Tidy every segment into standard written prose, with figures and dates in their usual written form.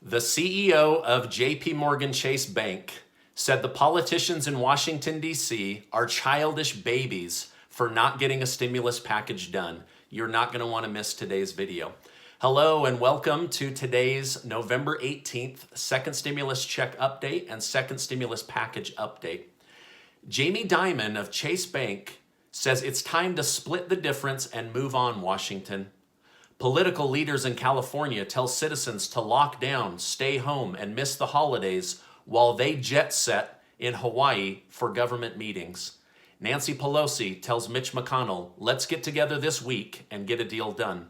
The CEO of JP Morgan Chase Bank said the politicians in Washington, D.C. are childish babies for not getting a stimulus package done. You're not going to want to miss today's video. Hello and welcome to today's November 18th second stimulus check update and second stimulus package update. Jamie Dimon of Chase Bank says it's time to split the difference and move on, Washington. Political leaders in California tell citizens to lock down, stay home, and miss the holidays while they jet set in Hawaii for government meetings. Nancy Pelosi tells Mitch McConnell, let's get together this week and get a deal done.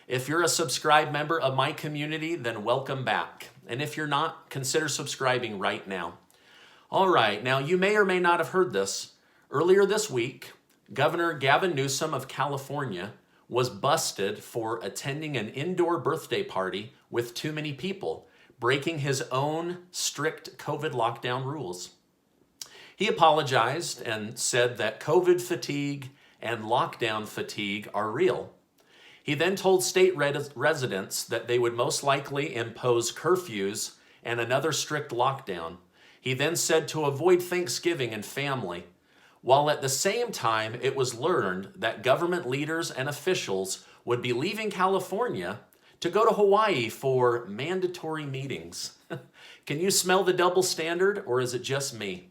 If you're a subscribed member of my community, then welcome back. And if you're not, consider subscribing right now. All right, now you may or may not have heard this. Earlier this week, Governor Gavin Newsom of California was busted for attending an indoor birthday party with too many people, breaking his own strict COVID lockdown rules. He apologized and said that COVID fatigue and lockdown fatigue are real. He then told state residents that they would most likely impose curfews and another strict lockdown. He then said to avoid Thanksgiving and family, while at the same time it was learned that government leaders and officials would be leaving California to go to Hawaii for mandatory meetings. Can you smell the double standard, or is it just me?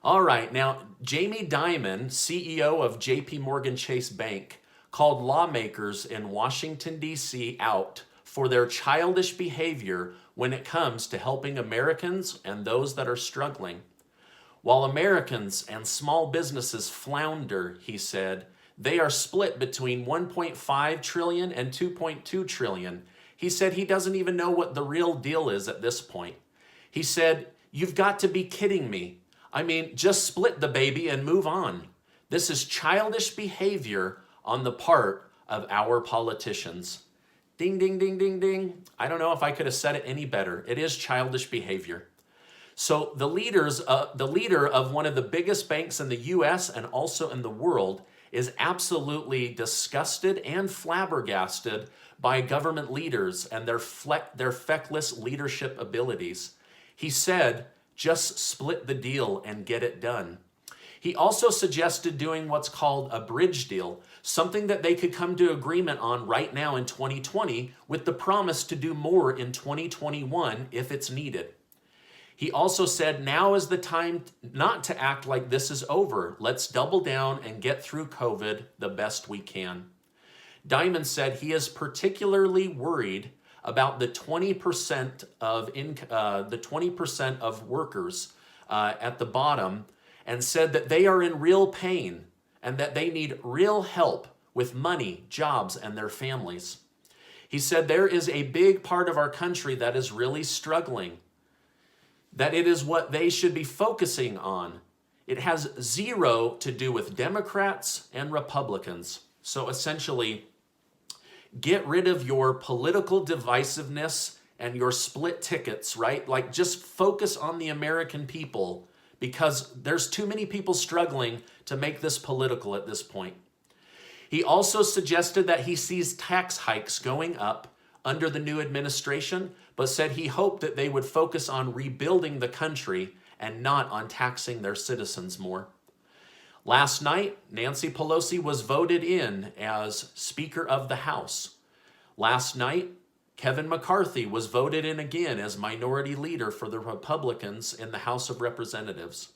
All right, now Jamie Dimon, CEO of JP Morgan Chase Bank, called lawmakers in Washington, D.C. out for their childish behavior when it comes to helping Americans and those that are struggling. While Americans and small businesses flounder, he said, they are split between 1.5 trillion and 2.2 trillion. He said he doesn't even know what the real deal is at this point. He said, you've got to be kidding me. I mean, just split the baby and move on. This is childish behavior on the part of our politicians. Ding, ding, ding, ding, ding. I don't know if I could have said it any better. It is childish behavior. So the leader of one of the biggest banks in the U.S. and also in the world is absolutely disgusted and flabbergasted by government leaders and their feckless leadership abilities. He said, just split the deal and get it done. He also suggested doing what's called a bridge deal, something that they could come to agreement on right now in 2020 with the promise to do more in 2021 if it's needed. He also said, now is the time not to act like this is over. Let's double down and get through COVID the best we can. Dimon said he is particularly worried about the 20% of workers at the bottom, and said that they are in real pain and that they need real help with money, jobs, and their families. He said there is a big part of our country that is really struggling, that it is what they should be focusing on. It has zero to do with Democrats and Republicans. So essentially, get rid of your political divisiveness and your split tickets, right? Like just focus on the American people, because there's too many people struggling to make this political at this point. He also suggested that he sees tax hikes going up under the new administration, but said he hoped that they would focus on rebuilding the country and not on taxing their citizens more. Last night, Nancy Pelosi was voted in as Speaker of the House. Last night, Kevin McCarthy was voted in again as Minority Leader for the Republicans in the House of Representatives.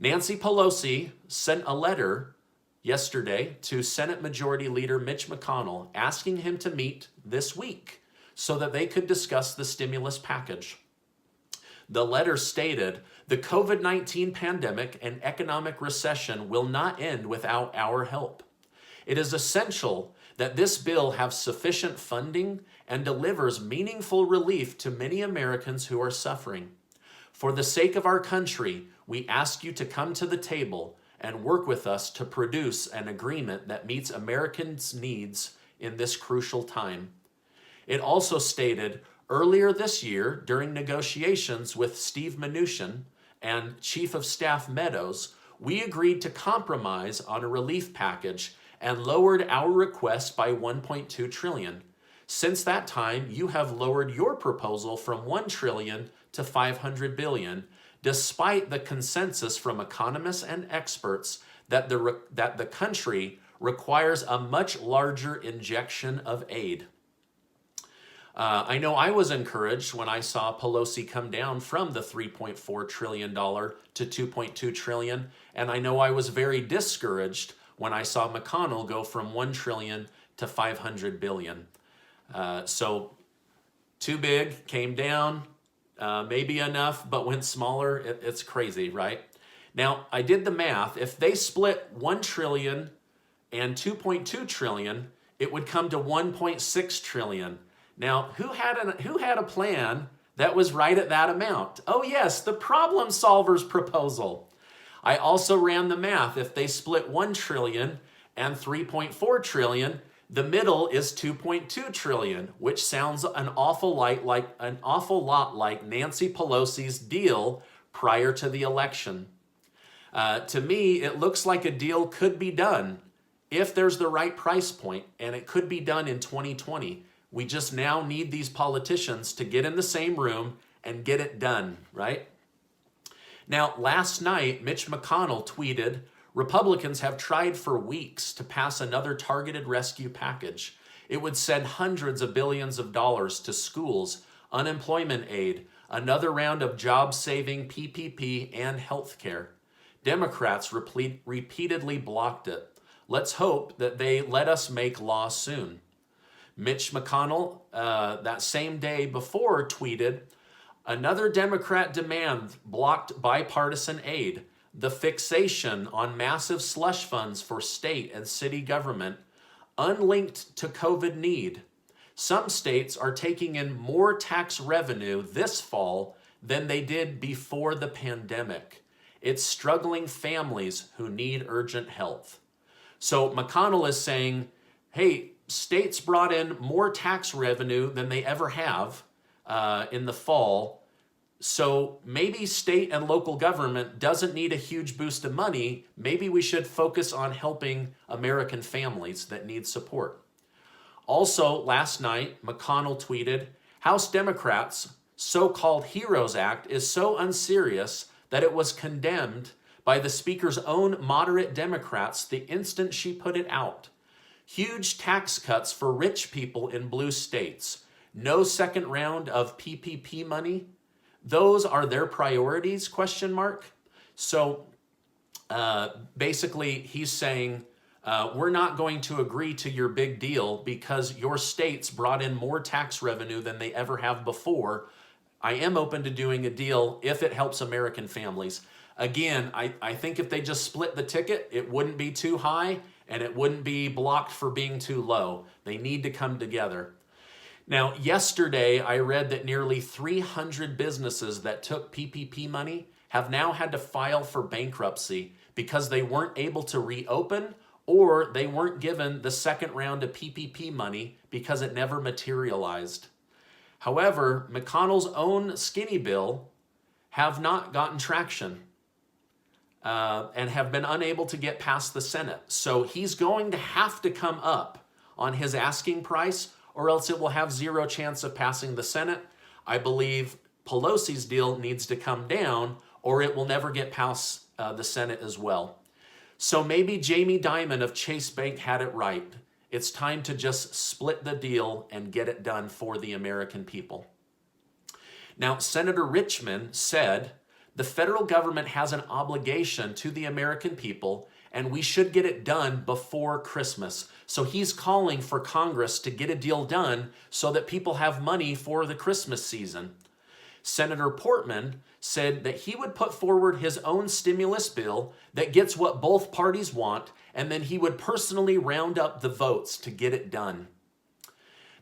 Nancy Pelosi sent a letter yesterday to Senate Majority Leader Mitch McConnell asking him to meet this week so that they could discuss the stimulus package. The letter stated, the COVID-19 pandemic and economic recession will not end without our help. It is essential that this bill have sufficient funding and delivers meaningful relief to many Americans who are suffering. For the sake of our country, we ask you to come to the table and work with us to produce an agreement that meets Americans' needs in this crucial time. It also stated, earlier this year, during negotiations with Steve Mnuchin and Chief of Staff Meadows, we agreed to compromise on a relief package and lowered our request by $1.2 trillion. Since that time, you have lowered your proposal from 1 trillion to 500 billion, despite the consensus from economists and experts that the country requires a much larger injection of aid. I know I was encouraged when I saw Pelosi come down from the $3.4 trillion to $2.2 trillion, and I know I was very discouraged when I saw McConnell go from 1 trillion to 500 billion. So too big, came down, maybe enough, but went smaller. It's crazy, right? Now, I did the math. If they split 1 trillion and 2.2 trillion, it would come to 1.6 trillion. Now, who had a plan that was right at that amount? Oh yes, the problem solvers proposal. I also ran the math. If they split 1 trillion and 3.4 trillion, the middle is 2.2 trillion, which sounds an awful lot like Nancy Pelosi's deal prior to the election. To me, it looks like a deal could be done if there's the right price point, and it could be done in 2020. We just now need these politicians to get in the same room and get it done, right? Now, last night, Mitch McConnell tweeted, Republicans have tried for weeks to pass another targeted rescue package. It would send hundreds of billions of dollars to schools, unemployment aid, another round of job-saving PPP, and health care. Democrats repeatedly blocked it. Let's hope that they let us make law soon. Mitch McConnell, that same day before, tweeted, another Democrat demand blocked bipartisan aid, the fixation on massive slush funds for state and city government, unlinked to COVID need. Some states are taking in more tax revenue this fall than they did before the pandemic. It's struggling families who need urgent help. So McConnell is saying, hey, states brought in more tax revenue than they ever have in the fall. So maybe state and local government doesn't need a huge boost of money. Maybe we should focus on helping American families that need support. Also, last night, McConnell tweeted, House Democrats' so-called HEROES Act is so unserious that it was condemned by the Speaker's own moderate Democrats the instant she put it out. Huge tax cuts for rich people in blue states. No second round of PPP money. Those are their priorities, ? So basically he's saying, we're not going to agree to your big deal because your states brought in more tax revenue than they ever have before. I am open to doing a deal if it helps American families. Again, I think if they just split the ticket, it wouldn't be too high and it wouldn't be blocked for being too low. They need to come together. Now, yesterday, I read that nearly 300 businesses that took PPP money have now had to file for bankruptcy because they weren't able to reopen or they weren't given the second round of PPP money because it never materialized. However, McConnell's own skinny bill have not gotten traction and have been unable to get past the Senate. So he's going to have to come up on his asking price or else it will have zero chance of passing the Senate. I believe Pelosi's deal needs to come down or it will never get past the Senate as well. So maybe Jamie Dimon of Chase Bank had it right. It's time to just split the deal and get it done for the American people. Now, Senator Richmond said, the federal government has an obligation to the American people and we should get it done before Christmas. So he's calling for Congress to get a deal done so that people have money for the Christmas season. Senator Portman said that he would put forward his own stimulus bill that gets what both parties want, and then he would personally round up the votes to get it done.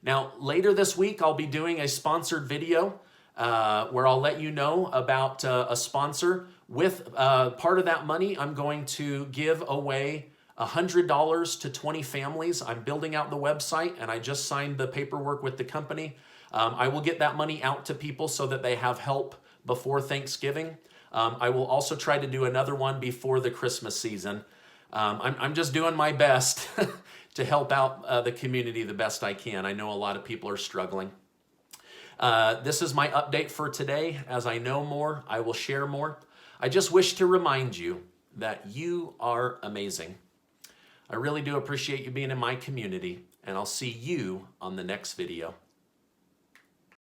Now, later this week, I'll be doing a sponsored video where I'll let you know about a sponsor. With part of that money, I'm going to give away $100 to 20 families. I'm building out the website, and I just signed the paperwork with the company. I will get that money out to people so that they have help before Thanksgiving. I will also try to do another one before the Christmas season. I'm just doing my best to help out the community the best I can. I know a lot of people are struggling. This is my update for today. As I know more, I will share more. I just wish to remind you that you are amazing. I really do appreciate you being in my community, and I'll see you on the next video.